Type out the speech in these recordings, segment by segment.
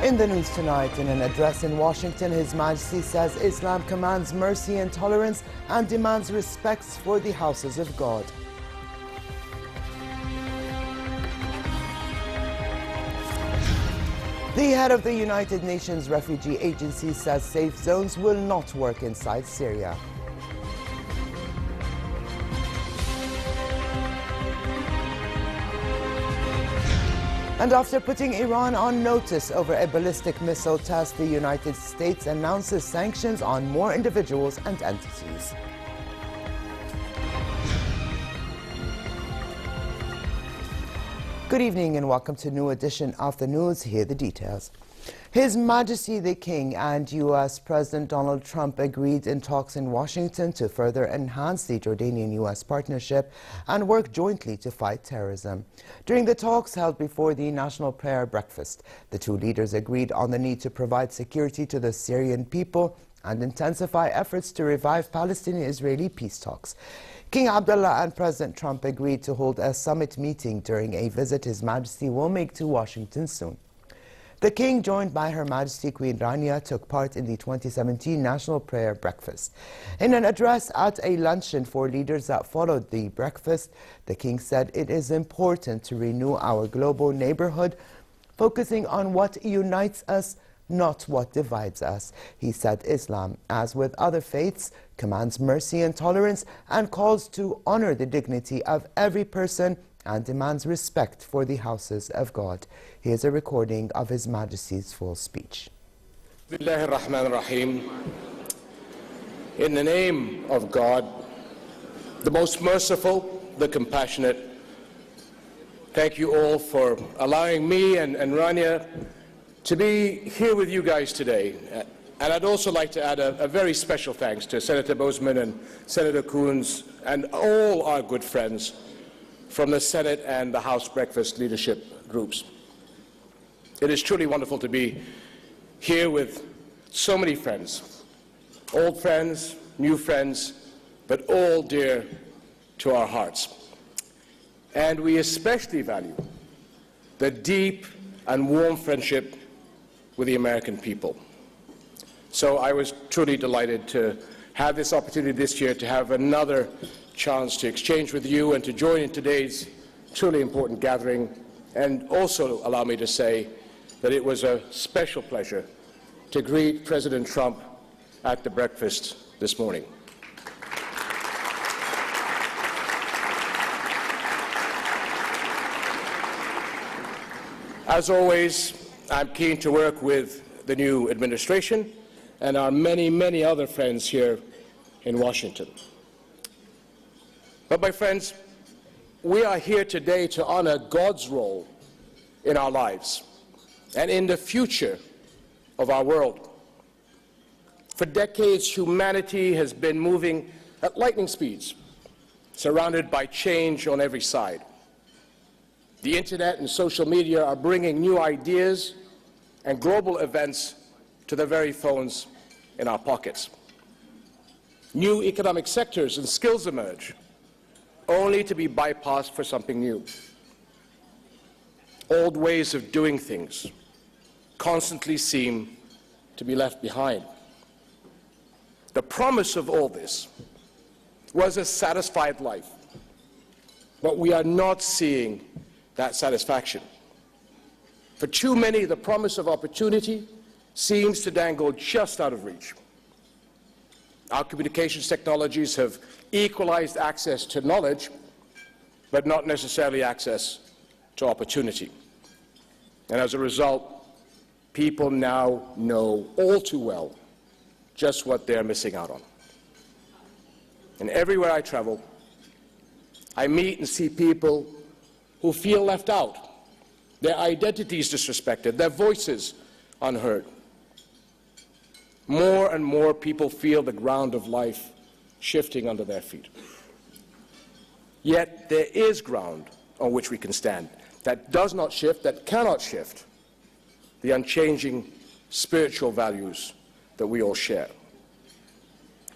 In the news tonight, in an address in Washington, His Majesty says Islam commands mercy and tolerance and demands respect for the houses of God. The head of the United Nations Refugee Agency says safe zones will not work inside Syria. And after putting Iran on notice over a ballistic missile test, the United States announces sanctions on more individuals and entities. Good evening and welcome to a new edition of the news. Here are the details. His Majesty the King and U.S. President Donald Trump agreed in talks in Washington to further enhance the Jordanian-U.S. partnership and work jointly to fight terrorism. During the talks held before the National Prayer Breakfast, the two leaders agreed on the need to provide security to the Syrian people and intensify efforts to revive Palestinian-Israeli peace talks. King Abdullah and President Trump agreed to hold a summit meeting during a visit His Majesty will make to Washington soon. The King, joined by Her Majesty Queen Rania, took part in the 2017 National Prayer Breakfast. In an address at a luncheon for leaders that followed the breakfast, the King said it is important to renew our global neighborhood, focusing on what unites us, not what divides us. He said Islam, as with other faiths, commands mercy and tolerance and calls to honor the dignity of every person and demands respect for the houses of God. Here's a recording of His Majesty's full speech. In the name of God, the most merciful, the compassionate, thank you all for allowing me and Rania to be here with you guys today. And I'd also like to add a very special thanks to Senator Bozeman and Senator Coons and all our good friends from the Senate and the House breakfast leadership groups. It is truly wonderful to be here with so many friends, old friends, new friends, but all dear to our hearts. And we especially value the deep and warm friendship with the American people. So I was truly delighted to have this opportunity this year to have another chance to exchange with you and to join in today's truly important gathering, and also allow me to say that it was a special pleasure to greet President Trump at the breakfast this morning. As always, I'm keen to work with the new administration and our many, many other friends here in Washington. But my friends, we are here today to honor God's role in our lives and in the future of our world. For decades, humanity has been moving at lightning speeds, surrounded by change on every side. The internet and social media are bringing new ideas and global events to the very phones in our pockets. New economic sectors and skills emerge, only to be bypassed for something new. Old ways of doing things constantly seem to be left behind. The promise of all this was a satisfied life, but we are not seeing that satisfaction. For too many, the promise of opportunity seems to dangle just out of reach. Our communications technologies have equalized access to knowledge, but not necessarily access to opportunity. And as a result, people now know all too well just what they're missing out on. And everywhere I travel, I meet and see people who feel left out, their identities disrespected, their voices unheard. More and more people feel the ground of life shifting under their feet. Yet there is ground on which we can stand that does not shift, that cannot shift the unchanging spiritual values that we all share.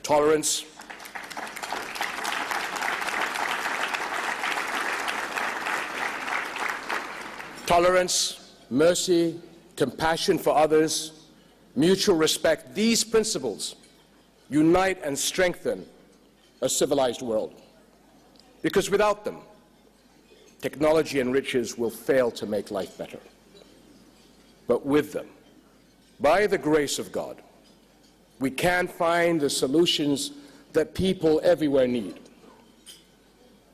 Tolerance, mercy, compassion for others, mutual respect, these principles unite and strengthen a civilized world. Because without them, technology and riches will fail to make life better. But with them, by the grace of God, we can find the solutions that people everywhere need.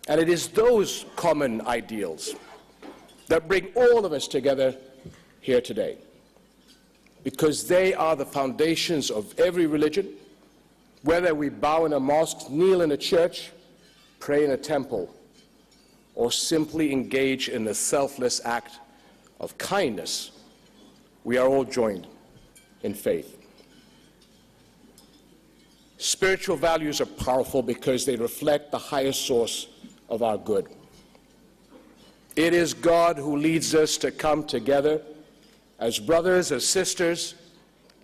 And it is those common ideals that bring all of us together here today, because they are the foundations of every religion, whether we bow in a mosque, kneel in a church, pray in a temple, or simply engage in the selfless act of kindness. We are all joined in faith. Spiritual values are powerful because they reflect the highest source of our good. It is God who leads us to come together as brothers, as sisters,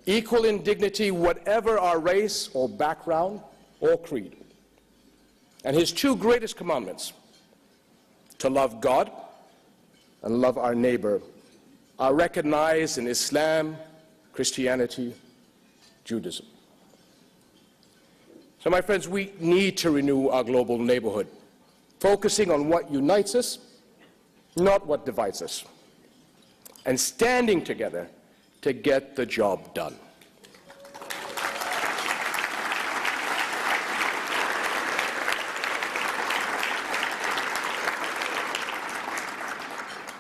equal in dignity, whatever our race or background or creed. And his two greatest commandments, to love God and love our neighbor, are recognized in Islam, Christianity, Judaism. So, my friends, we need to renew our global neighborhood, focusing on what unites us, not what divides us, and standing together to get the job done.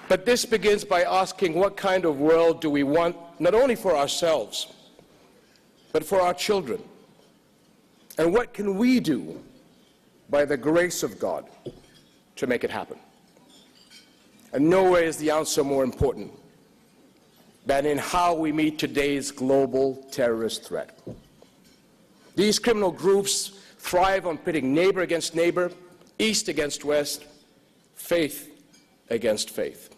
But this begins by asking, what kind of world do we want, not only for ourselves, but for our children? And what can we do by the grace of God to make it happen? And nowhere is the answer more important than in how we meet today's global terrorist threat. These criminal groups thrive on pitting neighbor against neighbor, east against west, faith against faith.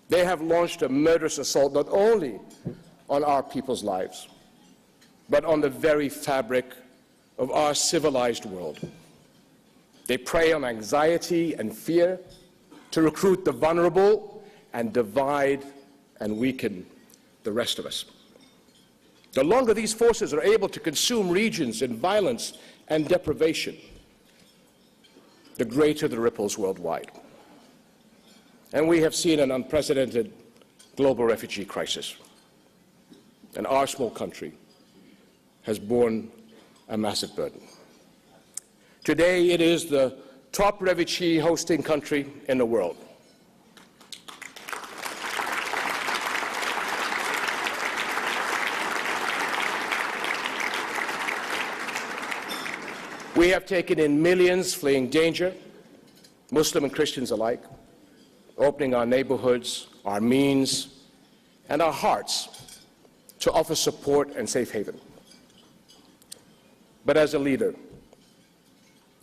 They have launched a murderous assault not only on our people's lives, but on the very fabric of our civilized world. They prey on anxiety and fear to recruit the vulnerable and divide and weaken the rest of us. The longer these forces are able to consume regions in violence and deprivation, the greater the ripples worldwide. And we have seen an unprecedented global refugee crisis. And our small country has borne a massive burden. Today, it is the top refugee hosting country in the world. We have taken in millions fleeing danger, Muslim and Christians alike, opening our neighborhoods, our means, and our hearts to offer support and safe haven. But as a leader,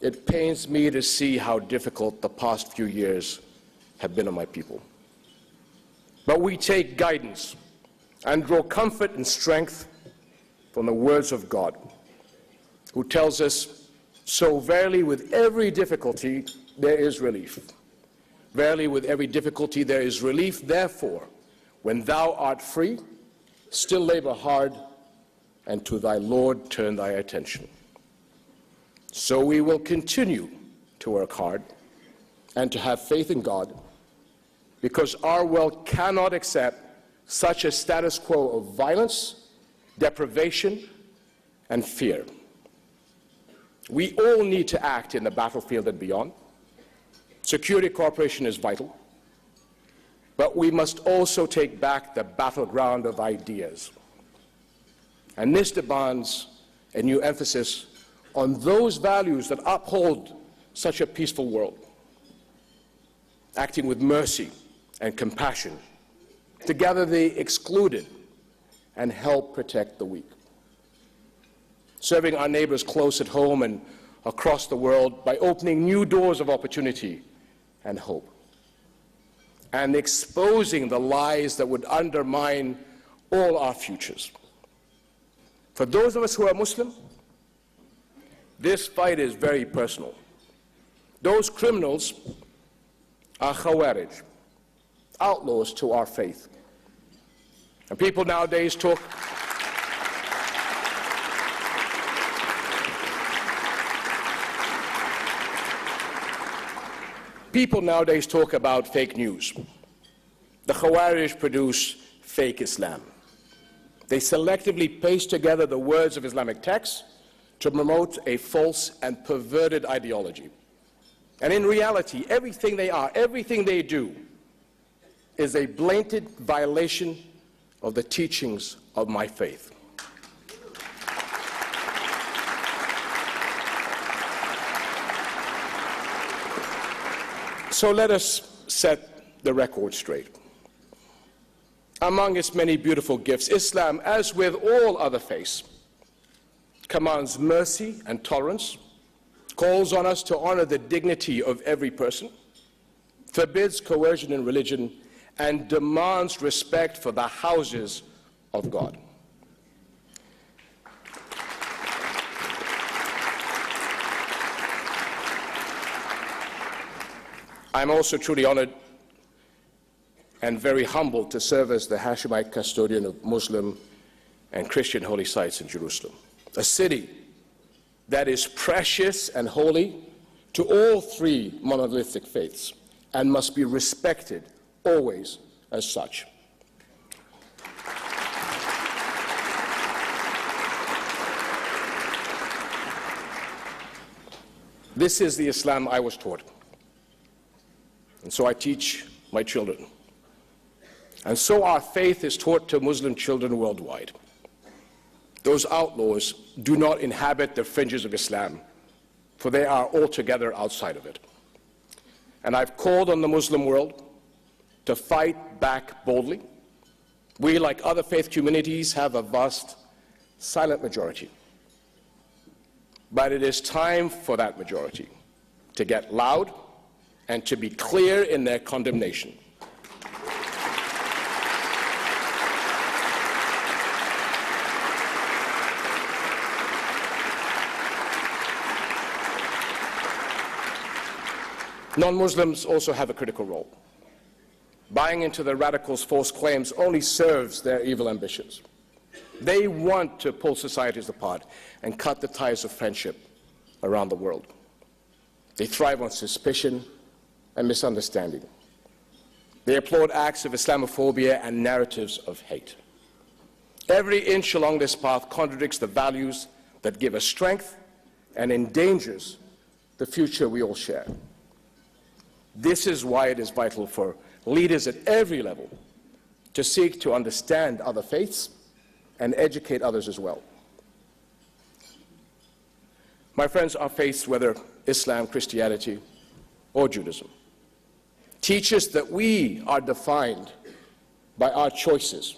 it pains me to see how difficult the past few years have been on my people. But we take guidance and draw comfort and strength from the words of God, who tells us, "So verily with every difficulty there is relief. Verily with every difficulty there is relief. Therefore, when thou art free, still labor hard, and to thy Lord turn thy attention." So we will continue to work hard and to have faith in God, because our world cannot accept such a status quo of violence, deprivation, and fear. We all need to act in the battlefield and beyond. Security cooperation is vital, but we must also take back the battleground of ideas. And this demands a new emphasis on those values that uphold such a peaceful world, acting with mercy and compassion to gather the excluded and help protect the weak, serving our neighbors close at home and across the world by opening new doors of opportunity and hope, and exposing the lies that would undermine all our futures. For those of us who are Muslim, this fight is very personal. Those criminals are Khawarij, outlaws to our faith. And people nowadays talk about fake news. The Khawarij produce fake Islam. They selectively paste together the words of Islamic texts to promote a false and perverted ideology. And in reality, everything they are, everything they do, is a blatant violation of the teachings of my faith. So let us set the record straight. Among its many beautiful gifts, Islam, as with all other faiths, commands mercy and tolerance, calls on us to honor the dignity of every person, forbids coercion in religion, and demands respect for the houses of God. I'm also truly honored and very humbled to serve as the Hashemite custodian of Muslim and Christian holy sites in Jerusalem, a city that is precious and holy to all three monolithic faiths and must be respected always as such. This is the Islam I was taught, and so I teach my children. And so our faith is taught to Muslim children worldwide. Those outlaws do not inhabit the fringes of Islam, for they are altogether outside of it. And I've called on the Muslim world to fight back boldly. We, like other faith communities, have a vast, silent majority. But it is time for that majority to get loud and to be clear in their condemnation. Non-Muslims also have a critical role. Buying into the radicals' false claims only serves their evil ambitions. They want to pull societies apart and cut the ties of friendship around the world. They thrive on suspicion and misunderstanding. They applaud acts of Islamophobia and narratives of hate. Every inch along this path contradicts the values that give us strength and endangers the future we all share. This is why it is vital for leaders at every level to seek to understand other faiths and educate others as well. My friends, our faiths, whether Islam, Christianity, or Judaism, teach us that we are defined by our choices,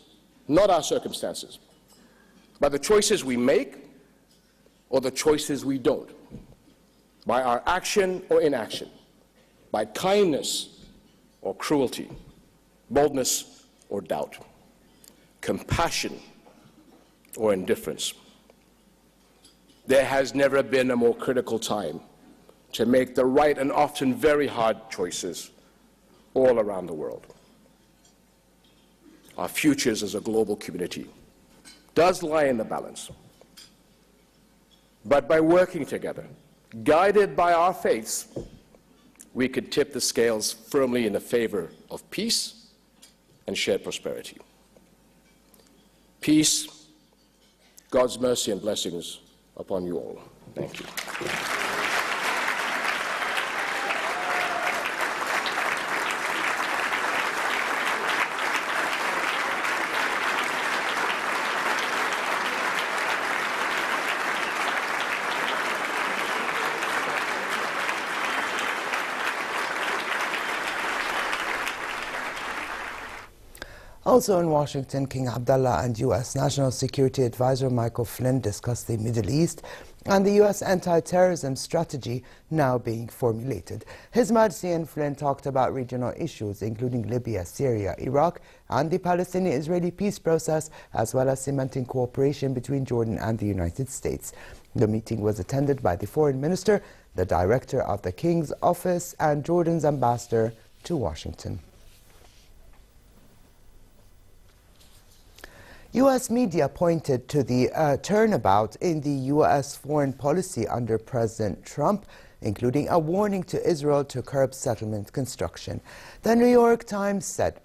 not our circumstances, by the choices we make or the choices we don't, by our action or inaction, by kindness or cruelty, boldness or doubt, compassion or indifference. There has never been a more critical time to make the right and often very hard choices all around the world. Our futures as a global community does lie in the balance. But by working together, guided by our faiths, we could tip the scales firmly in the favor of peace and shared prosperity. Peace, God's mercy and blessings upon you all. Thank you. Also in Washington, King Abdullah and U.S. National Security Advisor Michael Flynn discussed the Middle East and the U.S. anti-terrorism strategy now being formulated. His Majesty and Flynn talked about regional issues, including Libya, Syria, Iraq, and the Palestinian-Israeli peace process, as well as cementing cooperation between Jordan and the United States. The meeting was attended by the Foreign Minister, the Director of the King's Office, and Jordan's Ambassador to Washington. U.S. media pointed to the turnabout in the U.S. foreign policy under President Trump, including a warning to Israel to curb settlement construction. The New York Times said,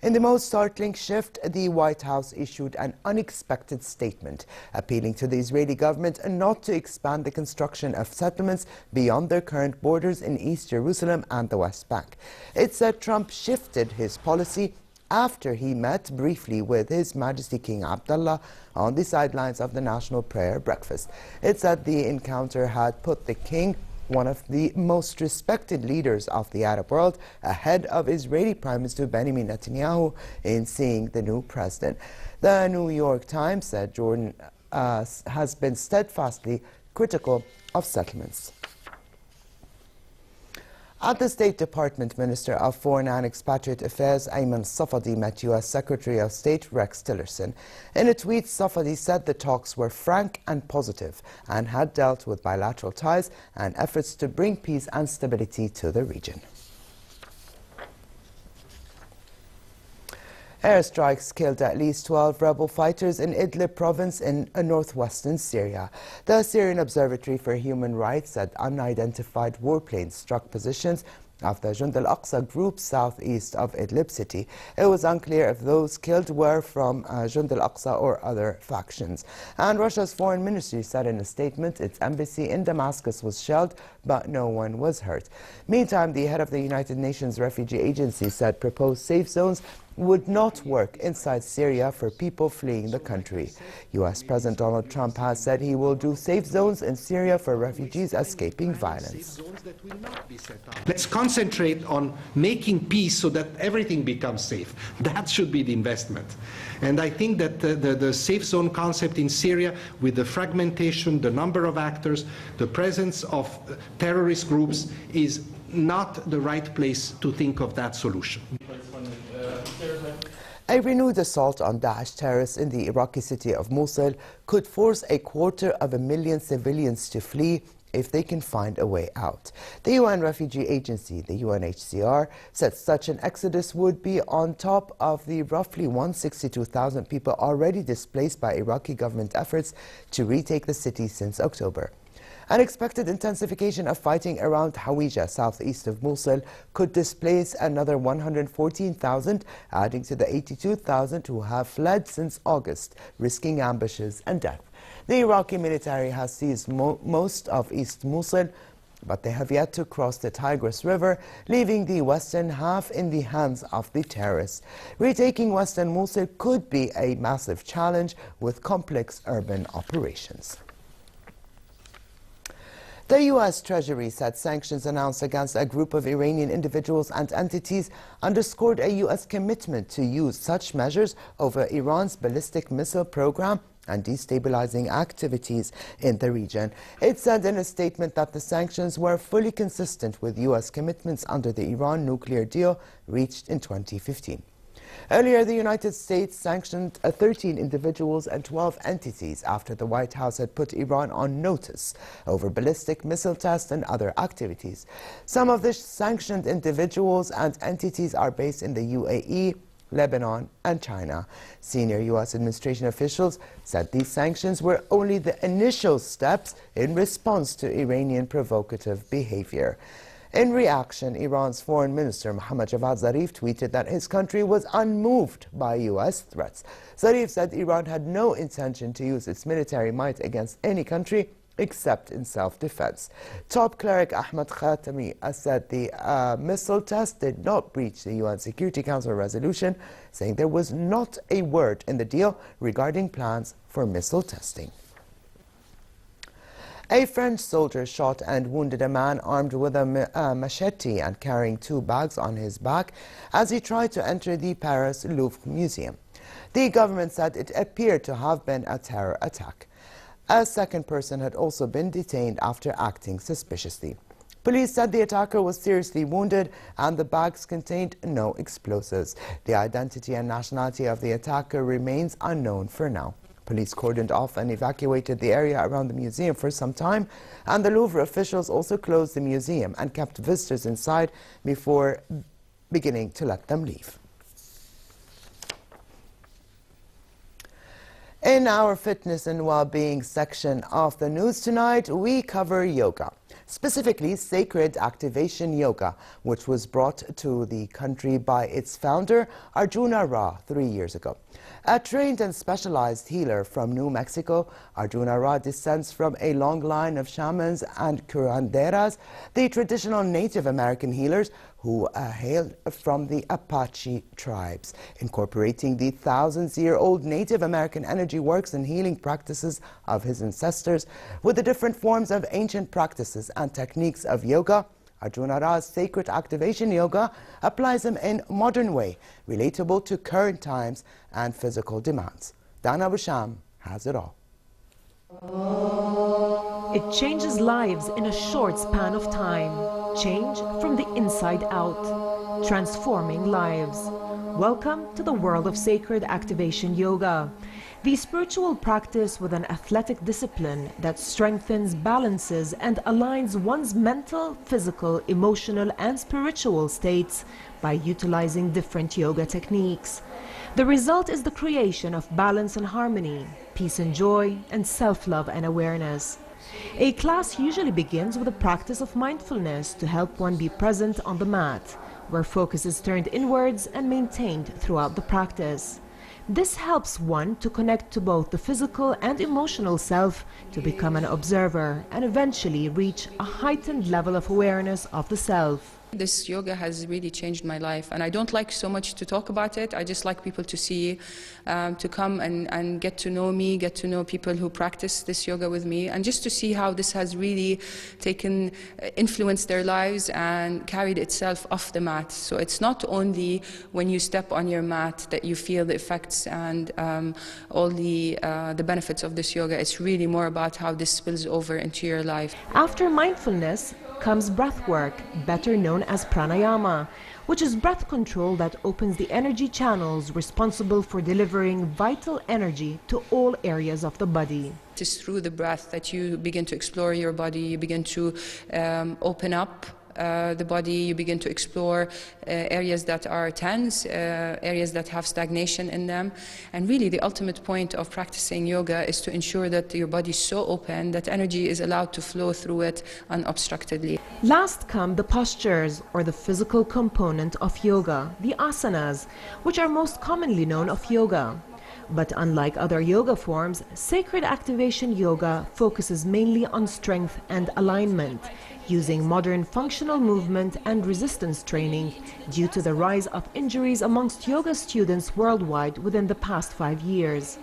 in the most startling shift, the White House issued an unexpected statement, appealing to the Israeli government not to expand the construction of settlements beyond their current borders in East Jerusalem and the West Bank. It said Trump shifted his policy after he met briefly with His Majesty King Abdullah on the sidelines of the National Prayer Breakfast. It said the encounter had put the king, one of the most respected leaders of the Arab world, ahead of Israeli Prime Minister Benjamin Netanyahu in seeing the new president. The New York Times said Jordan has been steadfastly critical of settlements. At the State Department, Minister of Foreign and Expatriate Affairs Ayman Safadi met U.S. Secretary of State Rex Tillerson. In a tweet, Safadi said the talks were frank and positive and had dealt with bilateral ties and efforts to bring peace and stability to the region. Airstrikes killed at least 12 rebel fighters in Idlib province in northwestern Syria. The Syrian Observatory for Human Rights said unidentified warplanes struck positions of the Jund al-Aqsa group southeast of Idlib city. It was unclear if those killed were from Jund al-Aqsa or other factions. And Russia's foreign ministry said in a statement its embassy in Damascus was shelled, but no one was hurt. Meantime, the head of the United Nations Refugee Agency said proposed safe zones would not work inside Syria for people fleeing the country. U.S. President Donald Trump has said he will do safe zones in Syria for refugees escaping violence. Let's concentrate on making peace so that everything becomes safe. That should be the investment. And I think that the safe zone concept in Syria, with the fragmentation, the number of actors, the presence of terrorist groups, is not the right place to think of that solution. A renewed assault on Daesh terrorists in the Iraqi city of Mosul could force 250,000 civilians to flee if they can find a way out. The UN Refugee Agency, the UNHCR, said such an exodus would be on top of the roughly 162,000 people already displaced by Iraqi government efforts to retake the city since October. An expected intensification of fighting around Hawija, southeast of Mosul, could displace another 114,000, adding to the 82,000 who have fled since August, risking ambushes and death. The Iraqi military has seized most of East Mosul, but they have yet to cross the Tigris River, leaving the western half in the hands of the terrorists. Retaking western Mosul could be a massive challenge with complex urban operations. The U.S. Treasury said sanctions announced against a group of Iranian individuals and entities underscored a U.S. commitment to use such measures over Iran's ballistic missile program and destabilizing activities in the region. It said in a statement that the sanctions were fully consistent with U.S. commitments under the Iran nuclear deal reached in 2015. Earlier, the United States sanctioned 13 individuals and 12 entities after the White House had put Iran on notice over ballistic missile tests and other activities. Some of the sanctioned individuals and entities are based in the UAE, Lebanon, and China. Senior U.S. administration officials said these sanctions were only the initial steps in response to Iranian provocative behavior. In reaction, Iran's Foreign Minister Mohammad Javad Zarif tweeted that his country was unmoved by U.S. threats. Zarif said Iran had no intention to use its military might against any country except in self-defense. Top cleric Ahmad Khatami said the missile test did not breach the UN Security Council resolution, saying there was not a word in the deal regarding plans for missile testing. A French soldier shot and wounded a man armed with a machete and carrying 2 bags on his back as he tried to enter the Paris Louvre Museum. The government said it appeared to have been a terror attack. A second person had also been detained after acting suspiciously. Police said the attacker was seriously wounded and the bags contained no explosives. The identity and nationality of the attacker remains unknown for now. Police cordoned off and evacuated the area around the museum for some time, and the Louvre officials also closed the museum and kept visitors inside before beginning to let them leave. In our fitness and well-being section of the news tonight, we cover yoga, specifically sacred activation yoga, which was brought to the country by its founder, Arjuna Ra, 3 years ago. A trained and specialized healer from New Mexico, Arjuna Ra descends from a long line of shamans and curanderas, the traditional Native American healers who hail from the Apache tribes, incorporating the thousands-year-old Native American energy works and healing practices of his ancestors with the different forms of ancient practices and techniques of yoga. Arjuna Ra's sacred activation yoga applies them in a modern way, relatable to current times and physical demands. Dana Busham has it all. It changes lives in a short span of time. Change from the inside out, transforming lives. Welcome to the world of sacred activation yoga, the spiritual practice with an athletic discipline that strengthens, balances, and aligns one's mental, physical, emotional, and spiritual states by utilizing different yoga techniques. The result is the creation of balance and harmony, peace and joy, and self-love and awareness. A class usually begins with a practice of mindfulness to help one be present on the mat, where focus is turned inwards and maintained throughout the practice. This helps one to connect to both the physical and emotional self, to become an observer and eventually reach a heightened level of awareness of the self. This yoga has really changed my life, and I don't like so much to talk about it. I just like people to see, to come and get to know me, get to know people who practice this yoga with me, and just to see how this has really influenced their lives and carried itself off the mat. So it's not only when you step on your mat that you feel the effects and all the benefits of this yoga. It's really more about how this spills over into your life. After mindfulness comes breath work, better known as pranayama, which is breath control that opens the energy channels responsible for delivering vital energy to all areas of the body. It is through the breath that you begin to explore your body, you begin to open up the body, you begin to explore areas that are tense, areas that have stagnation in them. And really the ultimate point of practicing yoga is to ensure that your body is so open that energy is allowed to flow through it unobstructedly. Last come the postures, or the physical component of yoga, the asanas, which are most commonly known of yoga. But unlike other yoga forms, sacred activation yoga focuses mainly on strength and alignment, using modern functional movement and resistance training due to the rise of injuries amongst yoga students worldwide within the past 5 years.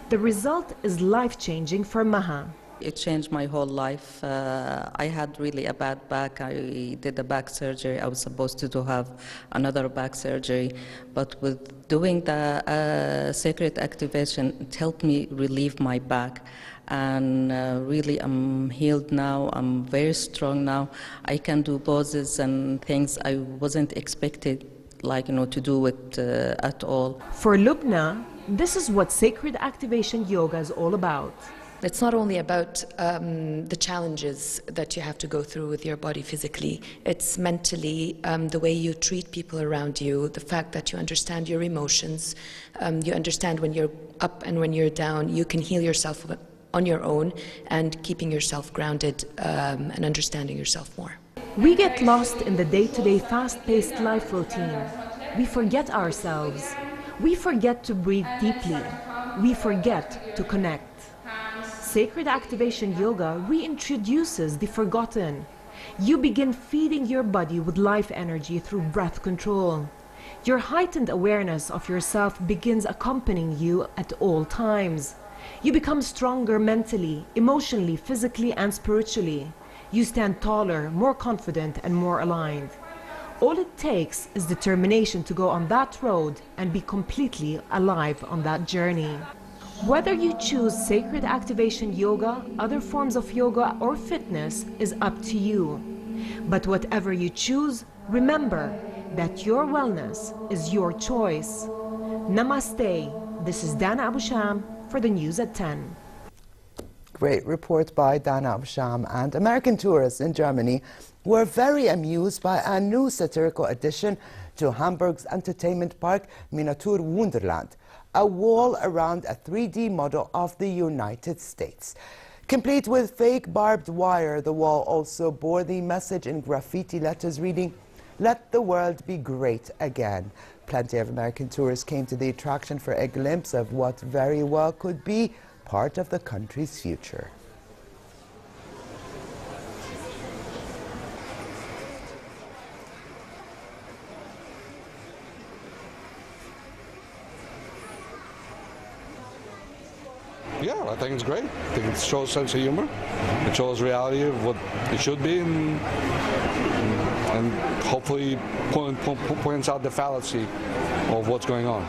The result is life-changing for Maha. It changed my whole life. I had really a bad back. I did a back surgery. I was supposed to have another back surgery. But with doing the sacred activation, it helped me relieve my back. And really I'm healed now. I'm very strong now. I can do poses and things I wasn't expected, to do it at all. For Lubna, this is what sacred activation yoga is all about. It's not only about the challenges that you have to go through with your body physically. It's mentally, the way you treat people around you, the fact that you understand your emotions, you understand when you're up and when you're down. You can heal yourself on your own, and keeping yourself grounded and understanding yourself more. We get lost in the day-to-day fast-paced life routine. We forget ourselves. We forget to breathe deeply. We forget to connect. Sacred activation yoga reintroduces the forgotten. You begin feeding your body with life energy through breath control. Your heightened awareness of yourself begins accompanying you at all times. You become stronger mentally, emotionally, physically, and spiritually. You stand taller, more confident, and more aligned. All it takes is determination to go on that road and be completely alive on that journey. Whether you choose sacred activation yoga, other forms of yoga, or fitness is up to you. But whatever you choose, remember that your wellness is your choice. Namaste. This is Dana Abu Sham for the News at 10. Great report by Dana Abu Sham. And American tourists in Germany were very amused by a new satirical addition to Hamburg's entertainment park, Miniatur Wunderland. a wall around a 3D model of the United States. Complete with fake barbed wire, the wall also bore the message in graffiti letters reading, "Let the world be great again." Plenty of American tourists came to the attraction for a glimpse of what very well could be part of the country's future. Yeah, I think it's great. I think it shows sense of humor. It shows reality of what it should be, and hopefully points out the fallacy of what's going on.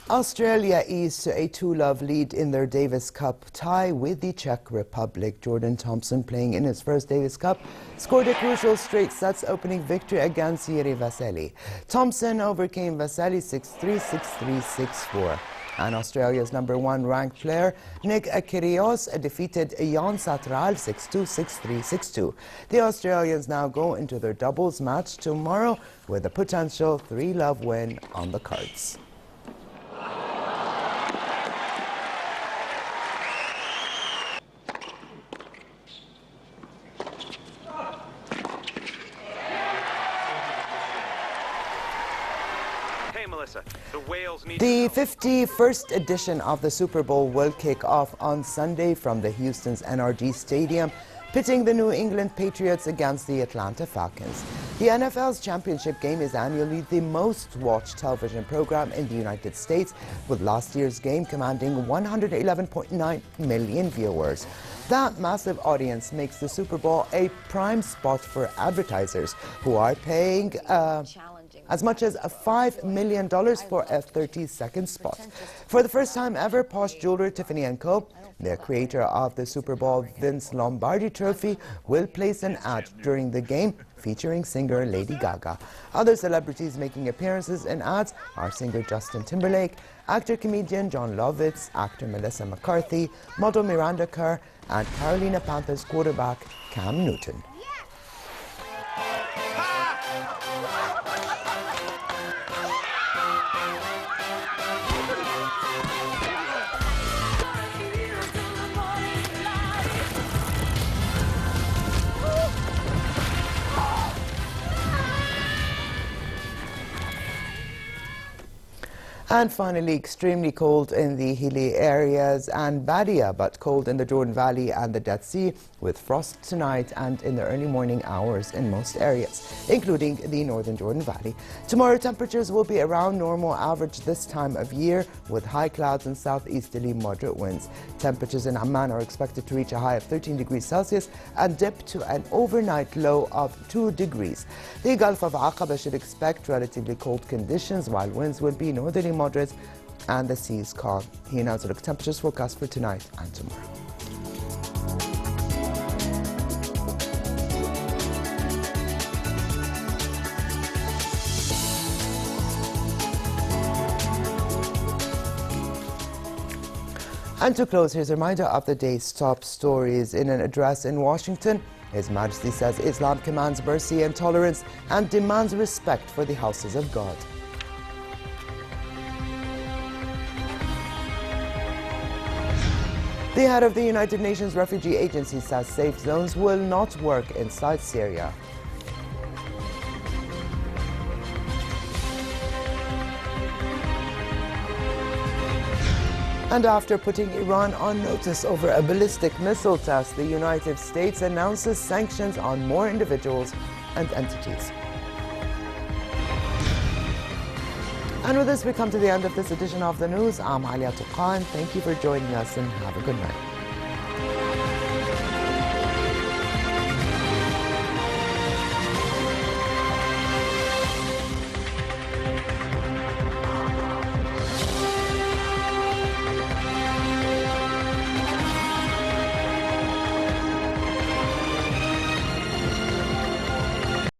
Australia eased to a 2-love lead in their Davis Cup tie with the Czech Republic. Jordan Thompson, playing in his first Davis Cup, scored a crucial straight sets opening victory against Jiri Vesely. Thompson overcame Vesely 6-3, 6-3, 6-4. And Australia's #1 ranked player, Nick Kyrgios, defeated Jan Satral 6-2, 6-3, 6-2. The Australians now go into their doubles match tomorrow with a potential 3-love win on the cards. The 51st edition of the Super Bowl will kick off on Sunday from the Houston's NRG Stadium, pitting the New England Patriots against the Atlanta Falcons. The NFL's championship game is annually the most watched television program in the United States, with last year's game commanding 111.9 million viewers. That massive audience makes the Super Bowl a prime spot for advertisers who are paying as much as $5 million for a 30-second spot. For the first time ever, Posh jeweler Tiffany & Co., the creator of the Super Bowl Vince Lombardi Trophy, will place an ad during the game featuring singer Lady Gaga. Other celebrities making appearances in ads are singer Justin Timberlake, actor-comedian John Lovitz, actor Melissa McCarthy, model Miranda Kerr, and Carolina Panthers quarterback Cam Newton. And finally, extremely cold in the hilly areas and Badia, but cold in the Jordan Valley and the Dead Sea, with frost tonight and in the early morning hours in most areas, including the northern Jordan Valley. Tomorrow, temperatures will be around normal average this time of year, with high clouds and southeasterly moderate winds. Temperatures in Amman are expected to reach a high of 13 degrees Celsius and dip to an overnight low of 2 degrees. The Gulf of Aqaba should expect relatively cold conditions, while winds will be northerly moderate and the sea is calm. Here now to look at temperatures forecast for tonight and tomorrow. And to close, here's a reminder of the day's top stories. In an address in Washington, His Majesty says Islam commands mercy and tolerance and demands respect for the houses of God. The head of the United Nations Refugee Agency says safe zones will not work inside Syria. And after putting Iran on notice over a ballistic missile test, the United States announces sanctions on more individuals and entities. And with this, we come to the end of this edition of the news. I'm Alia Tuqan. Thank you for joining us and have a good night.